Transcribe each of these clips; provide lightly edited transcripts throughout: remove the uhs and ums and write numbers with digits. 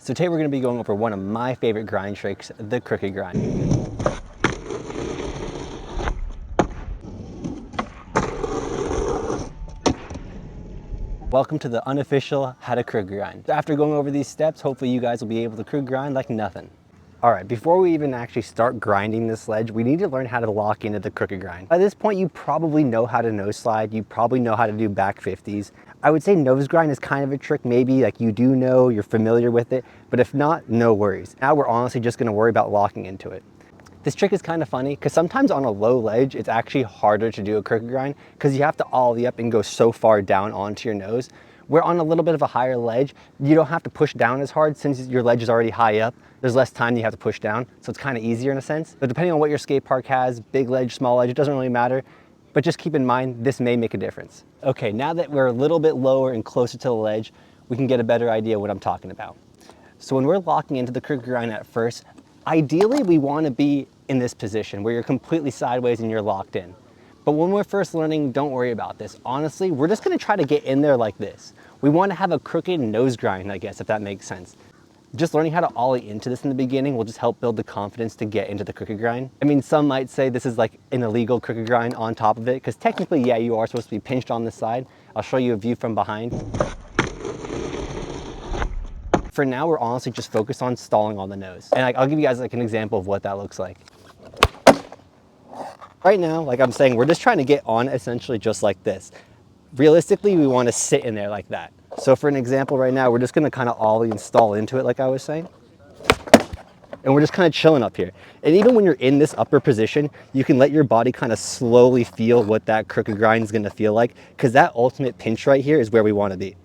So today we're going to be going over one of my favorite grind tricks, the crooked grind. Welcome to the unofficial how to crooked grind. After going over these steps, hopefully you guys will be able to crooked grind like nothing. All right, before we even actually start grinding this ledge, we need to learn how to lock into the crooked grind. By this point, you probably know how to nose slide. You probably know how to do back 50s. I would say nose grind is kind of a trick. Maybe like you do know, you're familiar with it, but if not, no worries. Now we're honestly just gonna worry about locking into it. This trick is kind of funny because sometimes on a low ledge, it's actually harder to do a crooked grind because you have to ollie up and go so far down onto your nose. Where on a little bit of a higher ledge, you don't have to push down as hard since your ledge is already high up. There's less time you have to push down, so it's kind of easier in a sense. But depending on what your skate park has, big ledge, small ledge, it doesn't really matter. But just keep in mind, this may make a difference. Okay, now that we're a little bit lower and closer to the ledge, we can get a better idea of what I'm talking about. So when we're locking into the crooked grind at first, ideally we want to be in this position where you're completely sideways and you're locked in. But when we're first learning, don't worry about this. Honestly, we're just gonna try to get in there like this. We want to have a crooked nose grind, I guess, if that makes sense. Just learning how to ollie into this in the beginning will just help build the confidence to get into the crooked grind. I mean, some might say this is like an illegal crooked grind on top of it, because technically, yeah, you are supposed to be pinched on the side. I'll show you a view from behind. For now, we're honestly just focused on stalling on the nose. And I'll give you guys like an example of what that looks like. Right now, like I'm saying, we're just trying to get on essentially just like this. Realistically, we want to sit in there like that. So for an example right now, we're just going to kind of ollie and stall into it like I was saying. And we're just kind of chilling up here. And even when you're in this upper position, you can let your body kind of slowly feel what that crooked grind is going to feel like, because that ultimate pinch right here is where we want to be.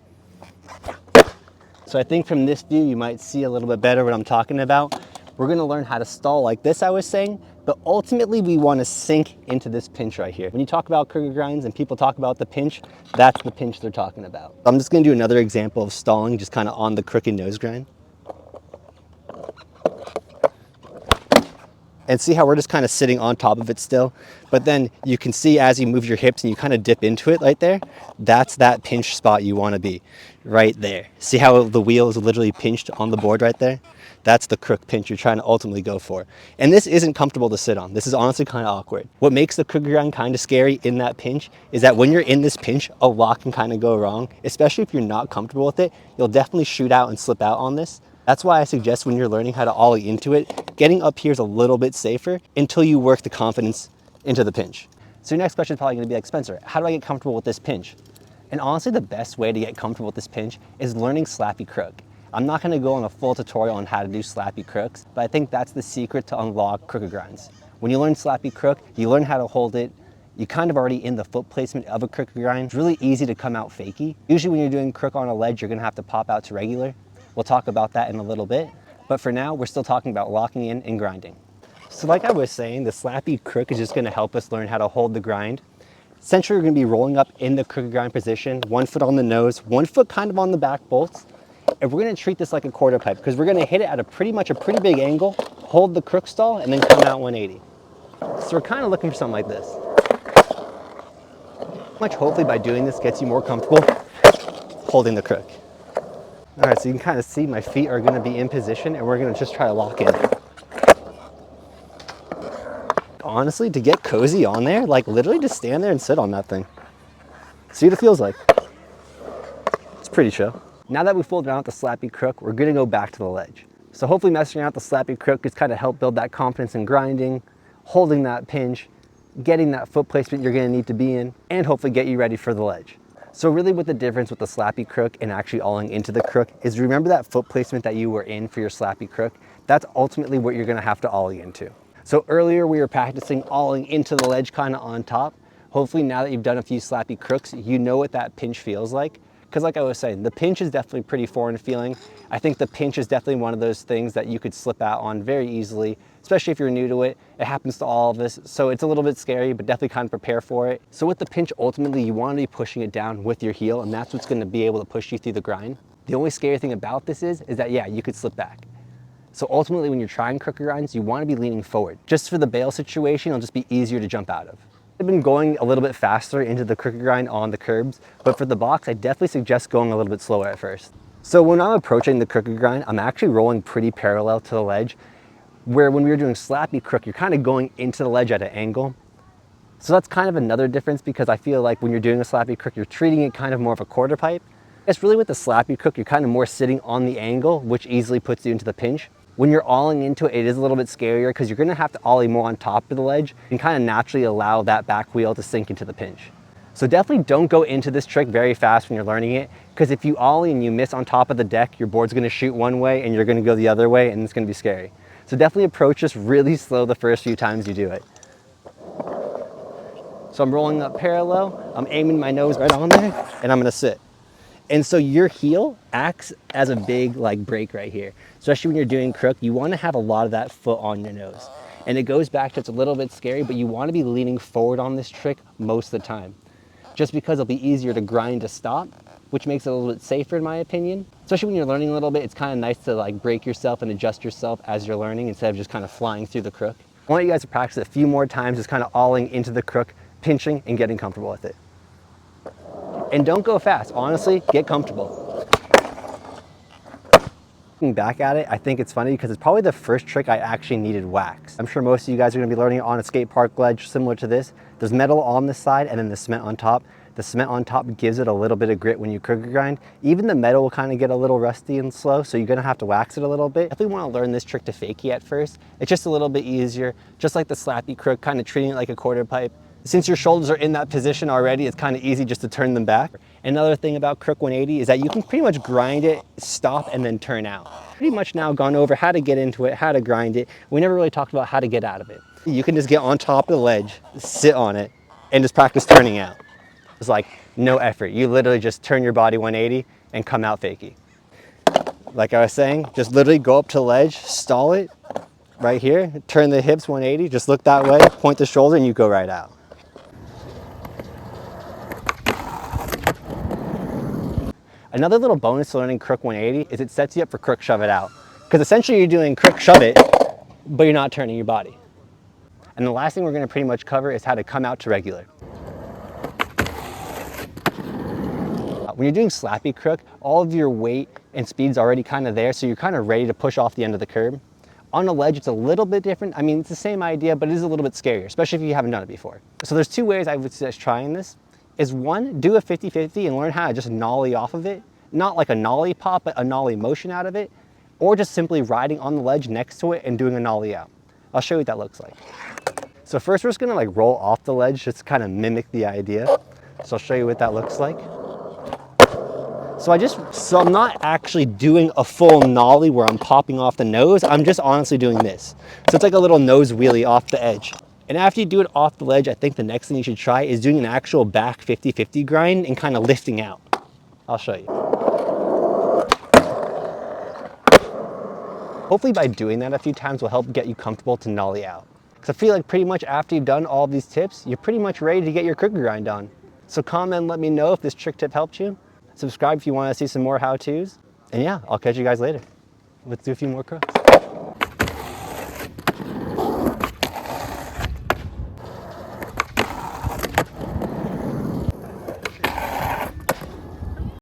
So I think from this view, you might see a little bit better what I'm talking about. We're going to learn how to stall like this, I was saying, but ultimately we want to sink into this pinch right here. When you talk about crooked grinds and people talk about the pinch, that's the pinch they're talking about. I'm just going to do another example of stalling just kind of on the crooked nose grind. And see how we're just kind of sitting on top of it still, but then you can see as you move your hips and you kind of dip into it right there, that's that pinch spot you want to be right there. See how the wheel is literally pinched on the board right there? That's the crook pinch you're trying to ultimately go for. And this isn't comfortable to sit on. This is honestly kind of awkward. What makes the crooked grind kind of scary in that pinch is that when you're in this pinch, a lot can kind of go wrong, especially if you're not comfortable with it. You'll definitely shoot out and slip out on this. That's why I suggest when you're learning how to ollie into it, getting up here is a little bit safer until you work the confidence into the pinch. So your next question is probably gonna be like, Spencer, how do I get comfortable with this pinch? And honestly, the best way to get comfortable with this pinch is learning slappy crook. I'm not gonna go on a full tutorial on how to do slappy crooks, but I think that's the secret to unlock crooked grinds. When you learn slappy crook, you learn how to hold it, you kind of already in the foot placement of a crooked grind. It's really easy to come out fakey. Usually when you're doing crook on a ledge, you're gonna have to pop out to regular. We'll talk about that in a little bit, but for now, we're still talking about locking in and grinding. So like I was saying, the slappy crook is just gonna help us learn how to hold the grind. Essentially, we're gonna be rolling up in the crooked grind position, 1 foot on the nose, 1 foot kind of on the back bolts, and we're gonna treat this like a quarter pipe because we're gonna hit it at a pretty big angle, hold the crook stall, and then come out 180. So we're kind of looking for something like this. Which hopefully by doing this gets you more comfortable holding the crook. All right, so you can kind of see my feet are gonna be in position and we're gonna just try to lock in. Honestly, to get cozy on there, like literally just stand there and sit on that thing. See what it feels like. It's pretty chill. Now that we've fooled around with the slappy crook, we're gonna go back to the ledge. So hopefully messing around with the slappy crook just kind of help build that confidence in grinding, holding that pinch, getting that foot placement you're gonna need to be in, and hopefully get you ready for the ledge. So really what the difference with the slappy crook and actually ollieing into the crook is, remember that foot placement that you were in for your slappy crook? That's ultimately what you're gonna have to ollie into. So earlier we were practicing ollieing into the ledge kind of on top. Hopefully now that you've done a few slappy crooks, you know what that pinch feels like. Because like I was saying, the pinch is definitely pretty foreign feeling. I think the pinch is definitely one of those things that you could slip out on very easily, especially if you're new to it. It happens to all of us, so it's a little bit scary, but definitely kind of prepare for it. So with the pinch, ultimately, you want to be pushing it down with your heel, and that's what's going to be able to push you through the grind. The only scary thing about this is that, yeah, you could slip back. So ultimately, when you're trying crooked grinds, you want to be leaning forward. Just for the bail situation, it'll just be easier to jump out of. I've been going a little bit faster into the crooked grind on the curbs, but for the box, I definitely suggest going a little bit slower at first. So when I'm approaching the crooked grind, I'm actually rolling pretty parallel to the ledge, where when we were doing slappy crook, you're kind of going into the ledge at an angle. So that's kind of another difference, because I feel like when you're doing a slappy crook, you're treating it kind of more of a quarter pipe. It's really with the slappy crook, you're kind of more sitting on the angle, which easily puts you into the pinch. When you're alling into it, it is a little bit scarier because you're gonna have to ollie more on top of the ledge and kind of naturally allow that back wheel to sink into the pinch. So definitely don't go into this trick very fast when you're learning it, because if you ollie and you miss on top of the deck, your board's gonna shoot one way and you're gonna go the other way, and it's gonna be scary. So definitely approach this really slow the first few times you do it. So I'm rolling up parallel, I'm aiming my nose right on there, and I'm gonna sit. And so your heel acts as a big like brake right here. Especially when you're doing crook, you wanna have a lot of that foot on your nose. And it goes back to, it's a little bit scary, but you wanna be leaning forward on this trick most of the time. Just because it'll be easier to grind to stop, which makes it a little bit safer in my opinion. Especially when you're learning a little bit, it's kind of nice to like break yourself and adjust yourself as you're learning instead of just kind of flying through the crook. I want you guys to practice it a few more times, just kind of olling into the crook, pinching and getting comfortable with it. And don't go fast, honestly, get comfortable. Looking back at it, I think it's funny because it's probably the first trick I actually needed wax. I'm sure most of you guys are gonna be learning it on a skate park ledge similar to this. There's metal on this side and then the cement on top. The cement on top gives it a little bit of grit when you crooked grind. Even the metal will kind of get a little rusty and slow, so you're gonna have to wax it a little bit. If we wanna learn this trick to fakie at first, it's just a little bit easier, just like the slappy crook, kind of treating it like a quarter pipe. Since your shoulders are in that position already, it's kind of easy just to turn them back. Another thing about crook 180 is that you can pretty much grind it, stop, and then turn out. Pretty much now gone over how to get into it, how to grind it. We never really talked about how to get out of it. You can just get on top of the ledge, sit on it, and just practice turning out. It's like no effort. You literally just turn your body 180 and come out fakie. Like I was saying, just literally go up to the ledge, stall it right here, turn the hips 180, just look that way, point the shoulder, and you go right out. Another little bonus to learning crook 180 is it sets you up for crook shove it out. Because essentially you're doing crook shove it, but you're not turning your body. And the last thing we're gonna pretty much cover is how to come out to regular. When you're doing slappy crook, all of your weight and speed's already kind of there, so you're kind of ready to push off the end of the curb. On a ledge, it's a little bit different. I mean, it's the same idea, but it is a little bit scarier, especially if you haven't done it before. So there's two ways I would suggest trying this. Is one, do a 50-50 and learn how to just nollie off of it. Not like a nollie pop, but a nollie motion out of it. Or just simply riding on the ledge next to it and doing a nollie out. I'll show you what that looks like. So first we're just gonna like roll off the ledge, just to kind of mimic the idea. So I'll show you what that looks like. So I'm not actually doing a full nollie where I'm popping off the nose, I'm just honestly doing this. So it's like a little nose wheelie off the edge. And after you do it off the ledge, I think the next thing you should try is doing an actual back 50-50 grind and kind of lifting out. I'll show you. Hopefully by doing that a few times will help get you comfortable to nollie out. Because I feel like pretty much after you've done all these tips, you're pretty much ready to get your crooked grind on. So comment and let me know if this trick tip helped you. Subscribe if you want to see some more how-tos. And yeah, I'll catch you guys later. Let's do a few more crooks.